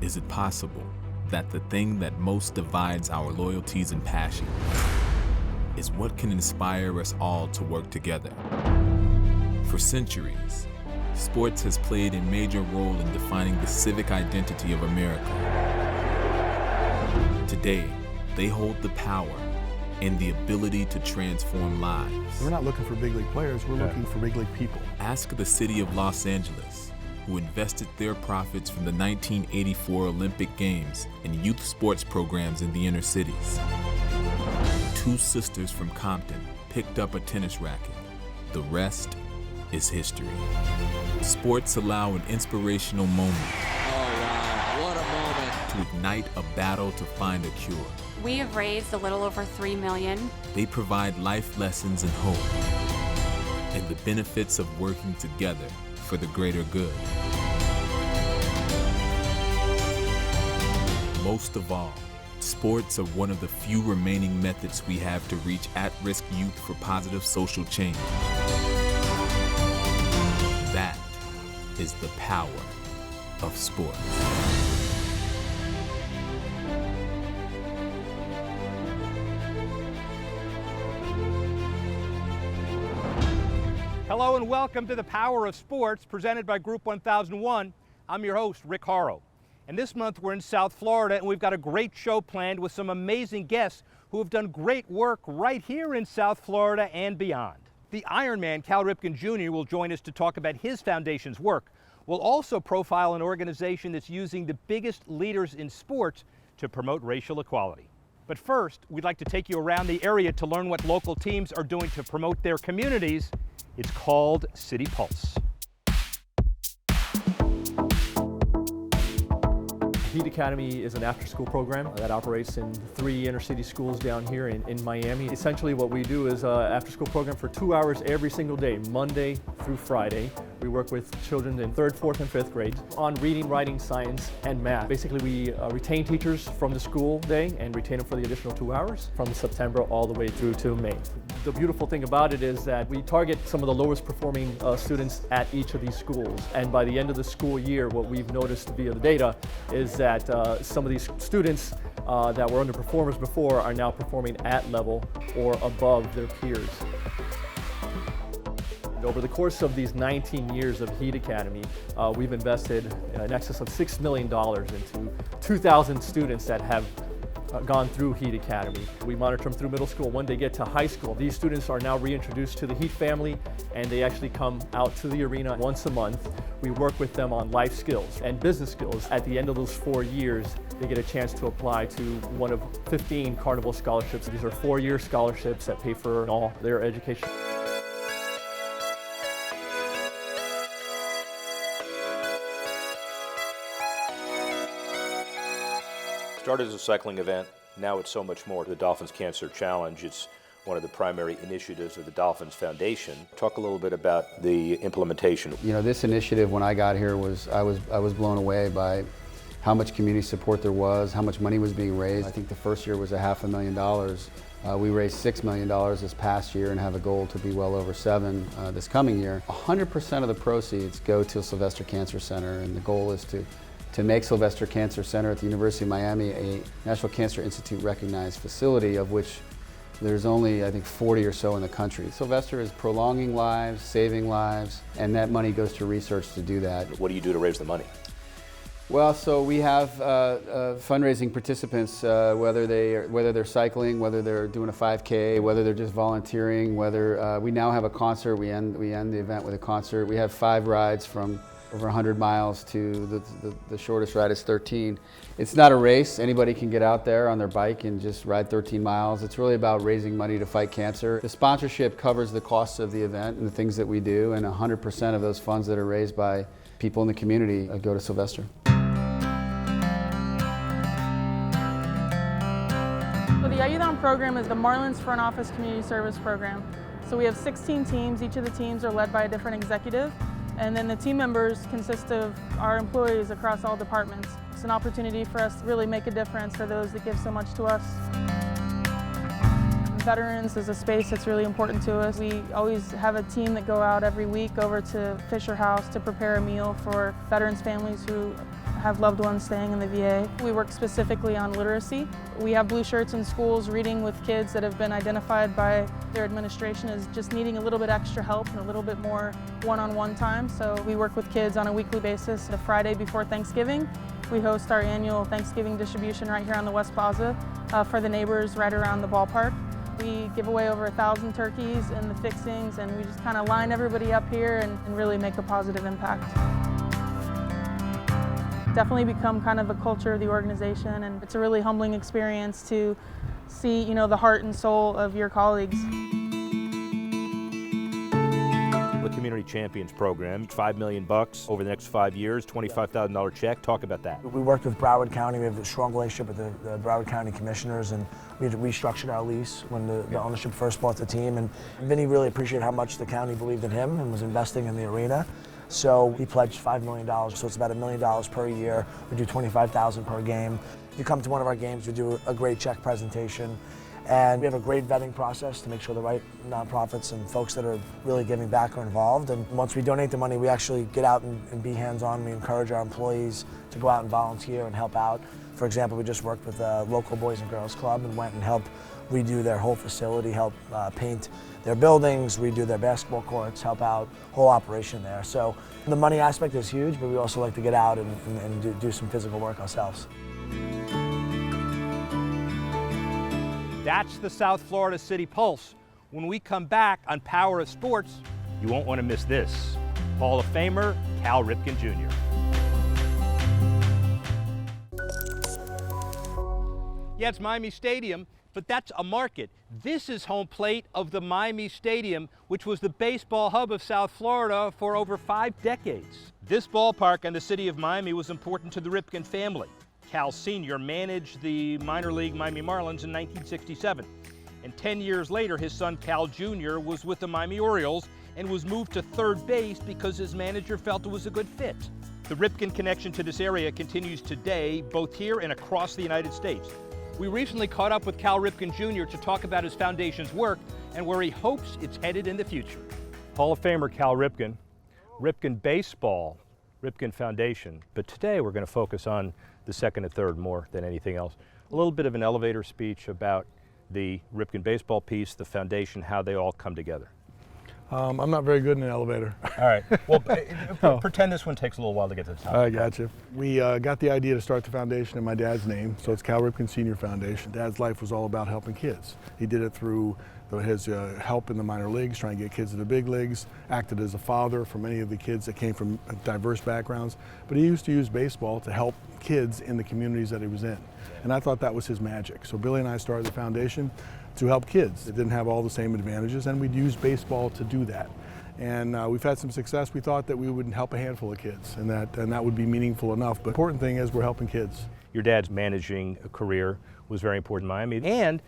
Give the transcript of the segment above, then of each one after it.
Is it possible that the thing that most divides our loyalties and passion is what can inspire us all to work together? For centuries, sports has played a major role in defining the civic identity of America. Today, they hold the power and the ability to transform lives. We're not looking for big league players, we're looking for big league people. Ask the city of Los Angeles, who invested their profits from the 1984 Olympic Games in youth sports programs in the inner cities. Two sisters from Compton picked up a tennis racket. The rest is history. Sports allow an inspirational moment. Oh, wow, what a moment. To ignite a battle to find a cure. We have raised a little over $3 million. They provide life lessons and hope, and the benefits of working together for the greater good. Most of all, sports are one of the few remaining methods we have to reach at-risk youth for positive social change. That is the power of sports. Hello and welcome to the Power of Sports, presented by Group 1001. I'm your host, Rick Horrow. And this month we're in South Florida and we've got a great show planned with some amazing guests who have done great work right here in South Florida and beyond. The Ironman, Cal Ripken Jr., will join us to talk about his foundation's work. We'll also profile an organization that's using the biggest leaders in sports to promote racial equality. But first, we'd like to take you around the area to learn what local teams are doing to promote their communities. It's called City Pulse. Heat Academy is an after-school program that operates in 3 inner-city schools down here in Miami. Essentially what we do is an after-school program for 2 hours every single day, Monday through Friday. We work with children in 3rd, 4th, and 5th grades on reading, writing, science, and math. Basically, we retain teachers from the school day and retain them for the additional 2 hours from September all the way through to May. The beautiful thing about it is that we target some of the lowest performing students at each of these schools. And by the end of the school year, what we've noticed via the data is that some of these students that were underperformers before are now performing at level or above their peers. Over the course of these 19 years of Heat Academy, we've invested in excess of $6 million into 2,000 students that have gone through Heat Academy. We monitor them through middle school. When they get to high school, these students are now reintroduced to the Heat family, and they actually come out to the arena once a month. We work with them on life skills and business skills. At the end of those 4 years, they get a chance to apply to one of 15 Carnival scholarships. These are 4-year scholarships that pay for all their education. Started as a cycling event, now it's so much more. The Dolphins Cancer Challenge, it's one of the primary initiatives of the Dolphins Foundation. Talk a little bit about the implementation. You know, this initiative when I got here I was blown away by how much community support there was, how much money was being raised. I think the first year was $500,000. We raised $6 million this past year and have a goal to be well over $7 million this coming year. 100% of the proceeds go to Sylvester Cancer Center, and the goal is to make Sylvester Cancer Center at the University of Miami a National Cancer Institute recognized facility, of which there's only, I think, 40 or so in the country. Sylvester is prolonging lives, saving lives, and that money goes to research to do that. What do you do to raise the money? Well, so we have fundraising participants, whether they're cycling, whether they're doing a 5K, whether they're just volunteering, whether we now have a concert. We end the event with a concert. We have 5 rides from over 100 miles to the shortest ride is 13. It's not a race. Anybody can get out there on their bike and just ride 13 miles. It's really about raising money to fight cancer. The sponsorship covers the costs of the event and the things that we do, and 100% of those funds that are raised by people in the community go to Sylvester. So the Ayudan program is the Marlins Front Office Community Service Program. So we have 16 teams. Each of the teams are led by a different executive. And then the team members consist of our employees across all departments. It's an opportunity for us to really make a difference for those that give so much to us. Veterans is a space that's really important to us. We always have a team that go out every week over to Fisher House to prepare a meal for veterans families who have loved ones staying in the VA. We work specifically on literacy. We have blue shirts in schools reading with kids that have been identified by their administration as just needing a little bit extra help and a little bit more one-on-one time. So we work with kids on a weekly basis. The Friday before Thanksgiving, we host our annual Thanksgiving distribution right here on the West Plaza for the neighbors right around the ballpark. We give away over 1,000 turkeys in the fixings, and we just kind of line everybody up here and really make a positive impact. Definitely become kind of a culture of the organization, and it's a really humbling experience to see, you know, the heart and soul of your colleagues. The Community Champions Program, $5 million over the next 5 years, $25,000 check. Talk about that. We worked with Broward County. We have a strong relationship with the Broward County Commissioners, and we had restructured our lease when the ownership first bought the team. And Vinny really appreciated how much the county believed in him and was investing in the arena. So he pledged $5 million, so it's about $1 million per year. We do $25,000 per game. If you come to one of our games, we do a great check presentation. And we have a great vetting process to make sure the right nonprofits and folks that are really giving back are involved. And once we donate the money, we actually get out and be hands-on. We encourage our employees to go out and volunteer and help out. For example, we just worked with a local Boys and Girls Club and went and helped redo their whole facility, help paint their buildings, redo their basketball courts, help out whole operation there. So the money aspect is huge, but we also like to get out and do some physical work ourselves. That's the South Florida City Pulse. When we come back on Power of Sports, you won't want to miss this. Hall of Famer Cal Ripken Jr. Yeah, it's Miami Stadium, but that's a market. This is home plate of the Miami Stadium, which was the baseball hub of South Florida for over 5 decades. This ballpark in the city of Miami was important to the Ripken family. Cal Sr. managed the minor league Miami Marlins in 1967. And 10 years later, his son Cal Jr. was with the Miami Orioles and was moved to third base because his manager felt it was a good fit. The Ripken connection to this area continues today, both here and across the United States. We recently caught up with Cal Ripken Jr. to talk about his foundation's work and where he hopes it's headed in the future. Hall of Famer Cal Ripken, Ripken Baseball, Ripken Foundation. But today we're going to focus on the second and third more than anything else. A little bit of an elevator speech about the Ripken baseball piece, the foundation, how they all come together. I'm not very good in an elevator. All right. Well, pretend this one takes a little while to get to the top. I got you. We got the idea to start the foundation in my dad's name, so it's Cal Ripken Senior Foundation. Dad's life was all about helping kids. He did it through his help in the minor leagues, trying to get kids to the big leagues, acted as a father for many of the kids that came from diverse backgrounds. But he used to use baseball to help kids in the communities that he was in. And I thought that was his magic. So Billy and I started the foundation to help kids. It didn't have all the same advantages, and we'd use baseball to do that. And we've had some success. We thought that we would help a handful of kids, and that would be meaningful enough. But the important thing is we're helping kids. Your dad's managing career was very important in Miami, and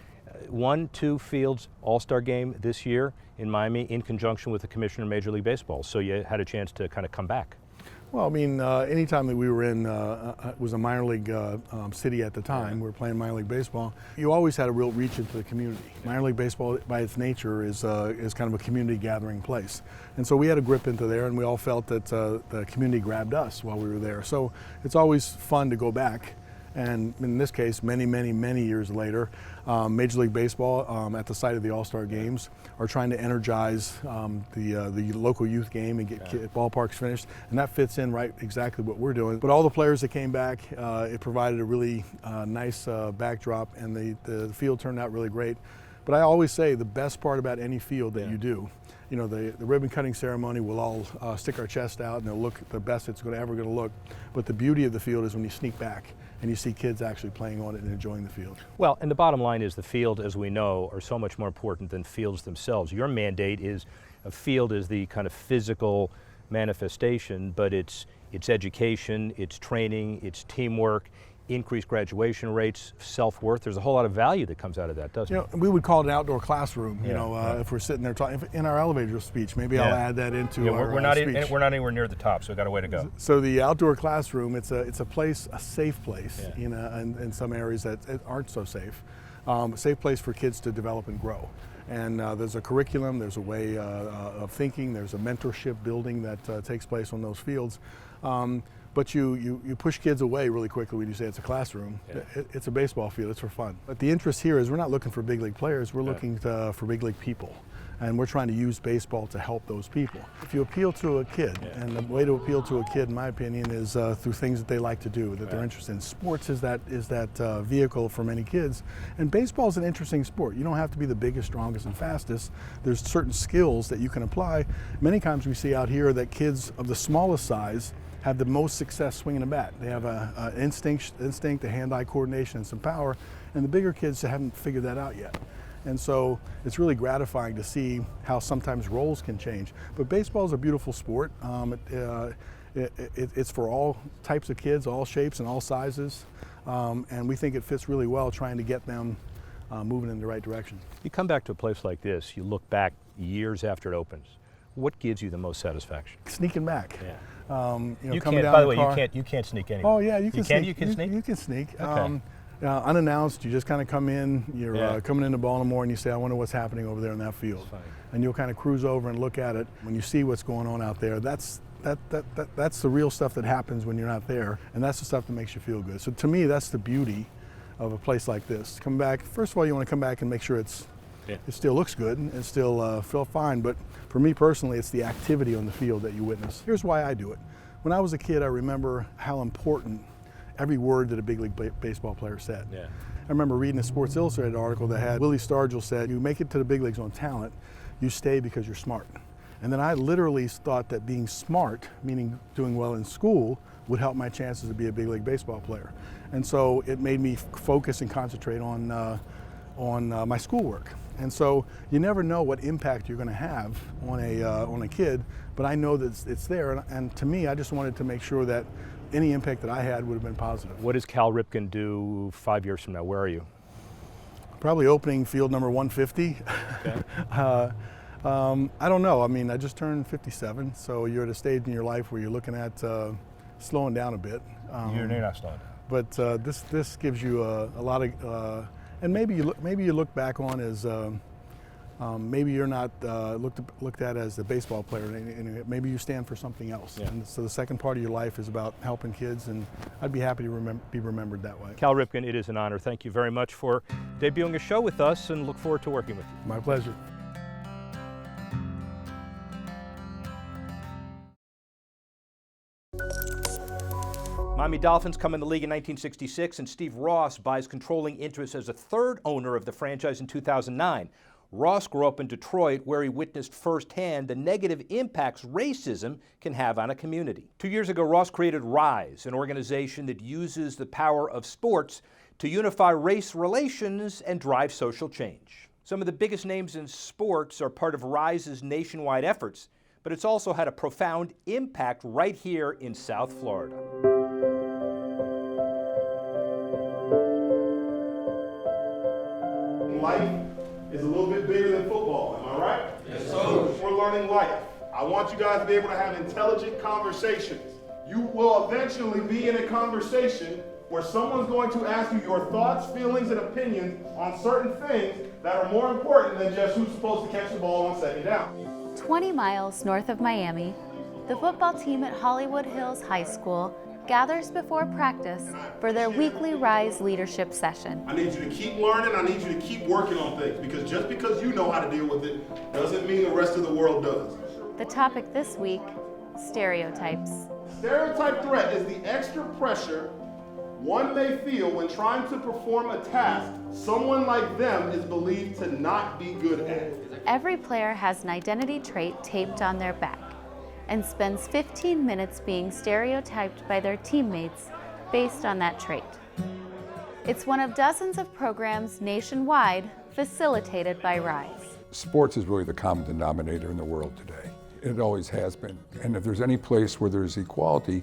won 2 Fields All-Star game this year in Miami in conjunction with the Commissioner of Major League Baseball. So you had a chance to kind of come back. Well, I mean, anytime that we were in, it was a minor league city at the time, we were playing minor league baseball, you always had a real reach into the community. Minor league baseball, by its nature, is kind of a community gathering place. And so we had a grip into there, and we all felt that the community grabbed us while we were there. So it's always fun to go back. And in this case, many, many, many years later, Major League Baseball, at the site of the All-Star Games, are trying to energize the local youth game and get ballparks finished. And that fits in right exactly what we're doing. But all the players that came back, it provided a really nice backdrop, and the field turned out really great. But I always say the best part about any field that you do, you know, the ribbon cutting ceremony, we'll all stick our chest out and it'll look the best it's ever going to look. But the beauty of the field is when you sneak back and you see kids actually playing on it and enjoying the field. Well, and the bottom line is the field, as we know, are so much more important than fields themselves. Your mandate is a field is the kind of physical manifestation, but it's education, it's training, it's teamwork, increased graduation rates, self-worth. There's a whole lot of value that comes out of that, doesn't it? We would call it an outdoor classroom, if we're sitting there talking. In our elevator speech, maybe I'll add that into our speech. We're not anywhere near the top, so we've got a way to go. So the outdoor classroom, it's a place, a safe place, in some areas that aren't so safe. A safe place for kids to develop and grow. And there's a curriculum, there's a way of thinking, there's a mentorship building that takes place on those fields. But you push kids away really quickly when you say it's a classroom. Yeah. It's a baseball field, it's for fun. But the interest here is we're not looking for big league players, we're looking for big league people. And we're trying to use baseball to help those people. If you appeal to a kid, and the way to appeal to a kid, in my opinion, is through things that they like to do, that they're interested in. Sports is that vehicle for many kids. And baseball is an interesting sport. You don't have to be the biggest, strongest, and fastest. There's certain skills that you can apply. Many times we see out here that kids of the smallest size have the most success swinging a bat. They have an instinct, a hand-eye coordination, and some power. And the bigger kids haven't figured that out yet. And so it's really gratifying to see how sometimes roles can change. But baseball is a beautiful sport. It's for all types of kids, all shapes and all sizes. And we think it fits really well trying to get them moving in the right direction. You come back to a place like this, you look back years after it opens. What gives you the most satisfaction? Sneaking back. Yeah. You coming down by the way, car. you can't sneak anywhere. Oh yeah, you can sneak. You can sneak? You can sneak. Okay. Unannounced, you just kind of come in, you're coming into Baltimore and you say, I wonder what's happening over there in that field. And you'll kind of cruise over and look at it. When you see what's going on out there, that's the real stuff that happens when you're not there, and that's the stuff that makes you feel good. So to me, that's the beauty of a place like this. Come back, first of all, you want to come back and make sure it still looks good and still feel fine, but for me personally, it's the activity on the field that you witness. Here's why I do it. When I was a kid, I remember how important every word that a big league baseball player said. Yeah. I remember reading a Sports Illustrated article that had Willie Stargell said, you make it to the big leagues on talent, you stay because you're smart. And then I literally thought that being smart, meaning doing well in school, would help my chances to be a big league baseball player. And so it made me focus and concentrate on my schoolwork. And so you never know what impact you're going to have on a kid, but I know that it's there. And to me, I just wanted to make sure that any impact that I had would have been positive. What does Cal Ripken do 5 years from now? Where are you? Probably opening field number 150. Okay. I don't know. I mean, I just turned 57, so you're at a stage in your life where you're looking at slowing down a bit. You're not slowing down. But this gives you a lot of, and maybe you look back on as maybe you're not looked at as a baseball player. Maybe you stand for something else. Yeah. And so the second part of your life is about helping kids, and I'd be happy to be remembered that way. Cal Ripken, it is an honor. Thank you very much for debuting a show with us, and look forward to working with you. My pleasure. Miami Dolphins come in the league in 1966, and Steve Ross buys controlling interest as a third owner of the franchise in 2009. Ross grew up in Detroit, where he witnessed firsthand the negative impacts racism can have on a community. 2 years ago, Ross created RISE, an organization that uses the power of sports to unify race relations and drive social change. Some of the biggest names in sports are part of RISE's nationwide efforts, but it's also had a profound impact right here in South Florida. Life is a little bit bigger than football, am I right? Yes, sir. We're learning life. I want you guys to be able to have intelligent conversations. You will eventually be in a conversation where someone's going to ask you your thoughts, feelings, and opinions on certain things that are more important than just who's supposed to catch the ball on second down. 20 miles north of Miami, the football team at Hollywood Hills High School gathers before practice for their weekly RISE leadership session. I need you to keep learning, I need you to keep working on things, because just because you know how to deal with it doesn't mean the rest of the world does. The topic this week, stereotypes. Stereotype threat is the extra pressure one may feel when trying to perform a task someone like them is believed to not be good at. Every player has an identity trait taped on their back and spends 15 minutes being stereotyped by their teammates based on that trait. It's one of dozens of programs nationwide facilitated by RISE. Sports is really the common denominator in the world today. It always has been. And if there's any place where there's equality,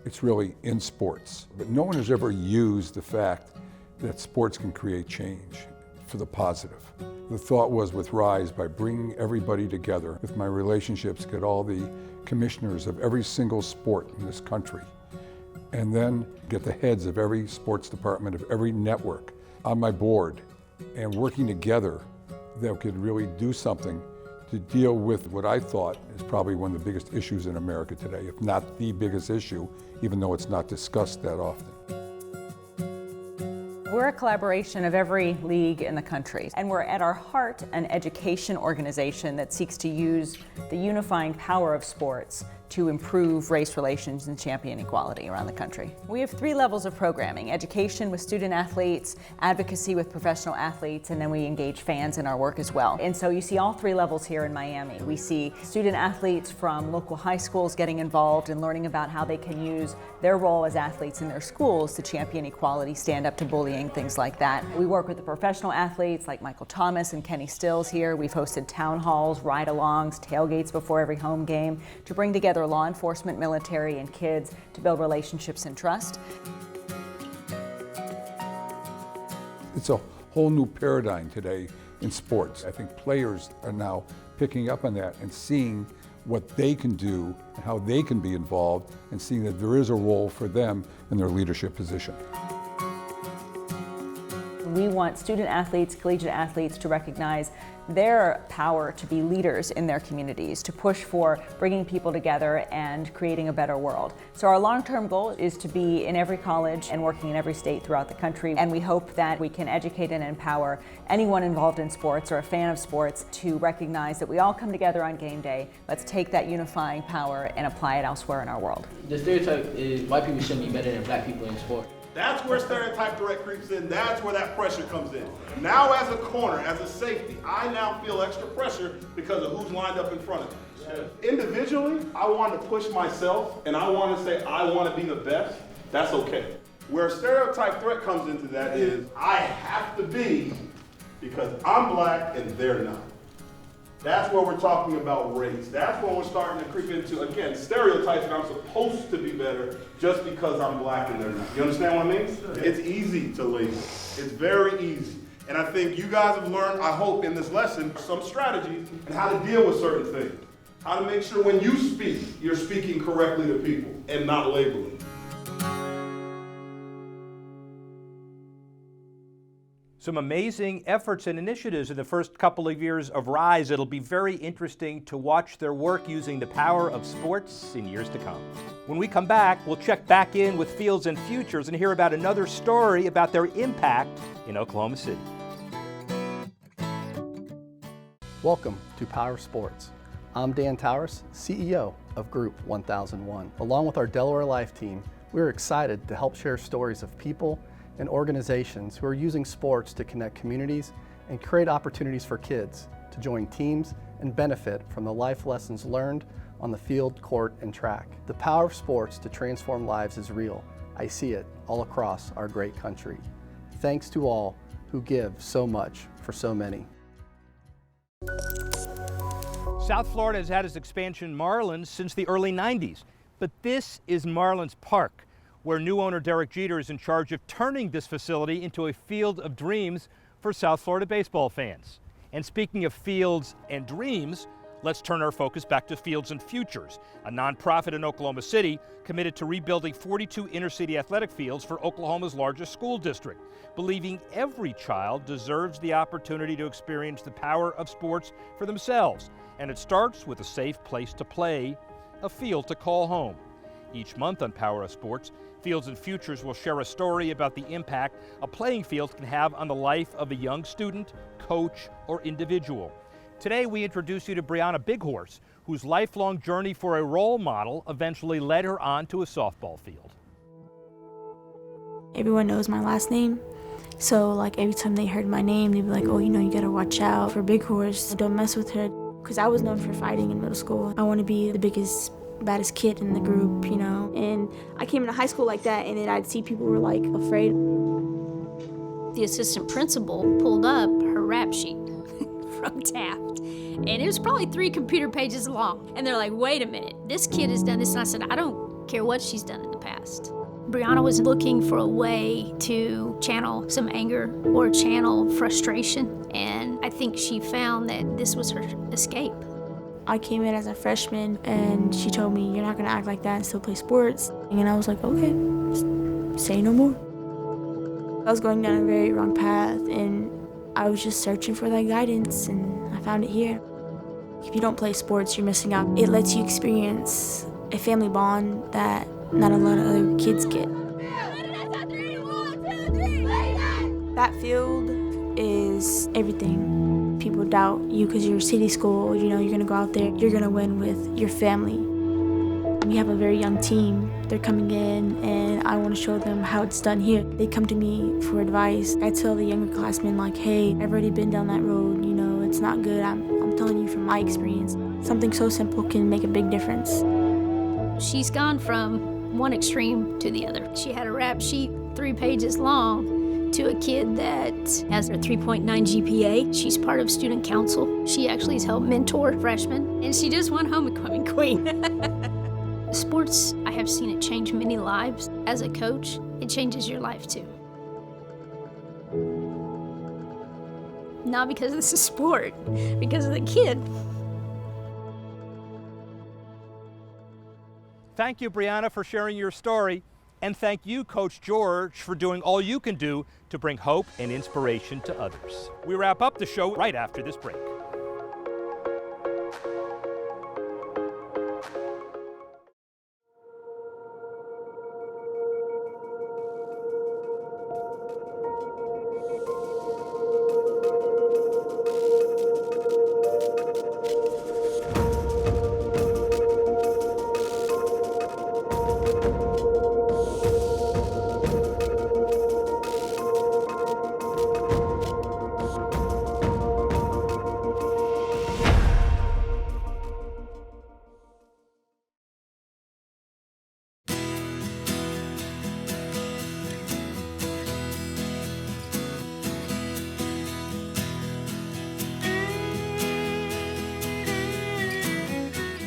it's really in sports. But no one has ever used the fact that sports can create change for the positive. The thought was with RISE, by bringing everybody together, with my relationships, get all the commissioners of every single sport in this country, and then get the heads of every sports department of every network on my board, and working together, that could really do something to deal with what I thought is probably one of the biggest issues in America today, if not the biggest issue, even though it's not discussed that often. We're a collaboration of every league in the country, and we're at our heart an education organization that seeks to use the unifying power of sports to improve race relations and champion equality around the country. We have 3 levels of programming: education with student athletes, advocacy with professional athletes, and then we engage fans in our work as well. And so you see all 3 levels here in Miami. We see student athletes from local high schools getting involved and learning about how they can use their role as athletes in their schools to champion equality, stand up to bullying, things like that. We work with the professional athletes like Michael Thomas and Kenny Stills here. We've hosted town halls, ride-alongs, tailgates before every home game to bring together law enforcement, military, and kids to build relationships and trust. It's a whole new paradigm today in sports. I think players are now picking up on that and seeing what they can do and how they can be involved, and seeing that there is a role for them in their leadership position. We want student athletes, collegiate athletes to recognize their power to be leaders in their communities, to push for bringing people together and creating a better world. So our long-term goal is to be in every college and working in every state throughout the country, and we hope that we can educate and empower anyone involved in sports or a fan of sports to recognize that we all come together on game day. Let's take that unifying power and apply it elsewhere in our world. The stereotype is white people shouldn't be better than black people in sport. That's where stereotype threat creeps in. That's where that pressure comes in. Now as a corner, as a safety, I now feel extra pressure because of who's lined up in front of me. Yeah. Individually, I want to push myself and I want to say I want to be the best. That's okay. Where stereotype threat comes into that is I have to be because I'm black and they're not. That's where we're talking about race. That's when we're starting to creep into, again, stereotypes that I'm supposed to be better just because I'm black and they're not. You understand what I mean? Sure. It's easy to label. It's very easy. And I think you guys have learned, I hope, in this lesson, some strategies and how to deal with certain things. How to make sure when you speak, you're speaking correctly to people and not labeling. Some amazing efforts and initiatives in the first couple of years of RISE. It'll be very interesting to watch their work using the power of sports in years to come. When we come back, we'll check back in with Fields and Futures and hear about another story about their impact in Oklahoma City. Welcome to Power Sports. I'm Dan Towers, CEO of Group 1001. Along with our Delaware Life team, we're excited to help share stories of people and organizations who are using sports to connect communities and create opportunities for kids to join teams and benefit from the life lessons learned on the field, court, and track. The power of sports to transform lives is real. I see it all across our great country. Thanks to all who give so much for so many. South Florida has had its expansion Marlins since the early 90s, but this is Marlins Park, where new owner Derek Jeter is in charge of turning this facility into a field of dreams for South Florida baseball fans. And speaking of fields and dreams, let's turn our focus back to Fields and Futures, a nonprofit in Oklahoma City committed to rebuilding 42 inner-city athletic fields for Oklahoma's largest school district, believing every child deserves the opportunity to experience the power of sports for themselves. And it starts with a safe place to play, a field to call home. Each month on Power of Sports, Fields and Futures will share a story about the impact a playing field can have on the life of a young student, coach, or individual. Today we introduce you to Brianna Bighorse, whose lifelong journey for a role model eventually led her onto a softball field. Everyone knows my last name, so like every time they heard my name, they'd be like, oh, you know, you gotta watch out for Bighorse, don't mess with her. Because I was known for fighting in middle school. I want to be the biggest, baddest kid in the group, you know. And I came into high school like that, and then I'd see people were like afraid. The assistant principal pulled up her rap sheet from Taft, and it was probably 3 computer pages long. And they're like, wait a minute, this kid has done this. And I said, I don't care what she's done in the past. Brianna was looking for a way to channel some anger or channel frustration, and I think she found that this was her escape. I came in as a freshman, and she told me, you're not gonna act like that and still play sports. And I was like, okay, say no more. I was going down a very wrong path, and I was just searching for that guidance, and I found it here. If you don't play sports, you're missing out. It lets you experience a family bond that not a lot of other kids get. That field is everything. People doubt you because you're city school, you know, you're gonna go out there, you're gonna win with your family. We have a very young team. They're coming in and I want to show them how it's done here. They come to me for advice. I tell the younger classmen like, hey, I've already been down that road, you know, it's not good. I'm telling you from my experience. Something so simple can make a big difference. She's gone from one extreme to the other. She had a rap sheet 3 pages long to a kid that has a 3.9 GPA. She's part of student council. She actually has helped mentor freshmen, and she just won homecoming queen. Sports, I have seen it change many lives. As a coach, it changes your life too. Not because this is sport, because of the kid. Thank you, Brianna, for sharing your story. And thank you, Coach George, for doing all you can do to bring hope and inspiration to others. We wrap up the show right after this break.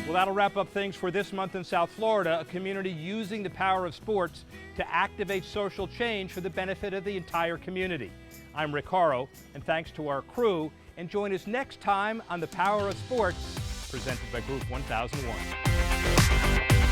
Well, that'll wrap up things for this month in South Florida, a community using the power of sports to activate social change for the benefit of the entire community. I'm Rick Horrow, and thanks to our crew, and join us next time on The Power of Sports, presented by Group 1001.